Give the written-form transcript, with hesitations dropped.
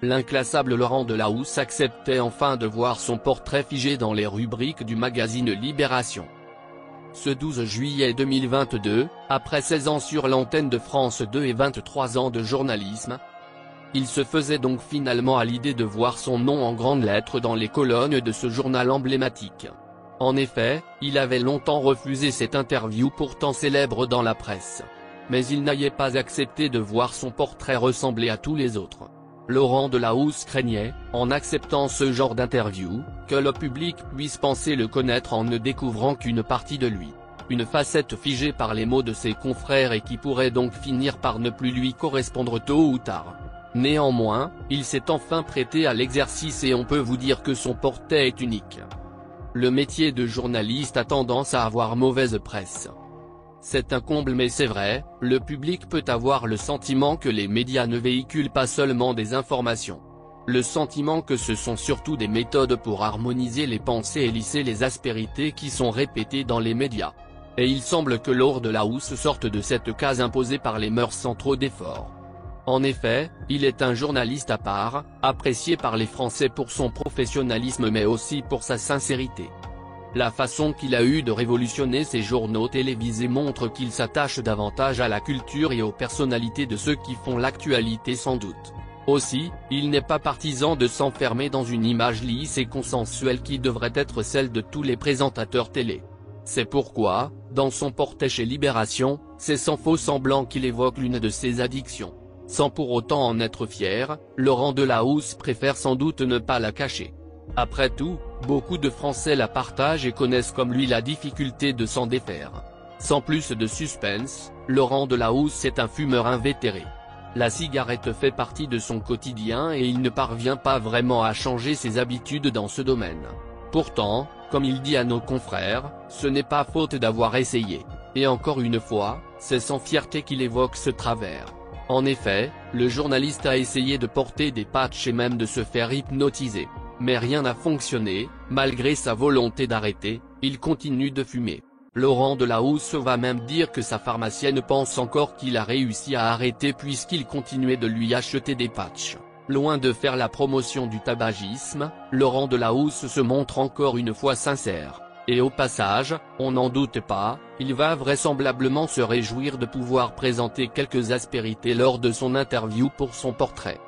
l'inclassable Laurent Delahousse acceptait enfin de voir son portrait figé dans les rubriques du magazine Libération. Ce 12 juillet 2022, après 16 ans sur l'antenne de France 2 et 23 ans de journalisme, il se faisait donc finalement à l'idée de voir son nom en grandes lettres dans les colonnes de ce journal emblématique. En effet, il avait longtemps refusé cette interview pourtant célèbre dans la presse. Mais il n'avait pas accepté de voir son portrait ressembler à tous les autres. Laurent Delahousse craignait, en acceptant ce genre d'interview, que le public puisse penser le connaître en ne découvrant qu'une partie de lui. Une facette figée par les mots de ses confrères et qui pourrait donc finir par ne plus lui correspondre tôt ou tard. Néanmoins, il s'est enfin prêté à l'exercice et on peut vous dire que son portrait est unique. Le métier de journaliste a tendance à avoir mauvaise presse. C'est un comble mais c'est vrai, le public peut avoir le sentiment que les médias ne véhiculent pas seulement des informations. Le sentiment que ce sont surtout des méthodes pour harmoniser les pensées et lisser les aspérités qui sont répétées dans les médias. Et il semble que Laurent Delahousse sorte de cette case imposée par les mœurs sans trop d'efforts. En effet, il est un journaliste à part, apprécié par les Français pour son professionnalisme mais aussi pour sa sincérité. La façon qu'il a eu de révolutionner ses journaux télévisés montre qu'il s'attache davantage à la culture et aux personnalités de ceux qui font l'actualité sans doute. Aussi, il n'est pas partisan de s'enfermer dans une image lisse et consensuelle qui devrait être celle de tous les présentateurs télé. C'est pourquoi, dans son portrait chez Libération, c'est sans faux semblant qu'il évoque l'une de ses addictions. Sans pour autant en être fier, Laurent Delahousse préfère sans doute ne pas la cacher. Après tout, beaucoup de Français la partagent et connaissent comme lui la difficulté de s'en défaire. Sans plus de suspense, Laurent Delahousse est un fumeur invétéré. La cigarette fait partie de son quotidien et il ne parvient pas vraiment à changer ses habitudes dans ce domaine. Pourtant, comme il dit à nos confrères, ce n'est pas faute d'avoir essayé. Et encore une fois, c'est sans fierté qu'il évoque ce travers. En effet, le journaliste a essayé de porter des patchs et même de se faire hypnotiser. Mais rien n'a fonctionné, malgré sa volonté d'arrêter, il continue de fumer. Laurent Delahousse va même dire que sa pharmacienne pense encore qu'il a réussi à arrêter puisqu'il continuait de lui acheter des patchs. Loin de faire la promotion du tabagisme, Laurent Delahousse se montre encore une fois sincère. Et au passage, on n'en doute pas, il va vraisemblablement se réjouir de pouvoir présenter quelques aspérités lors de son interview pour son portrait.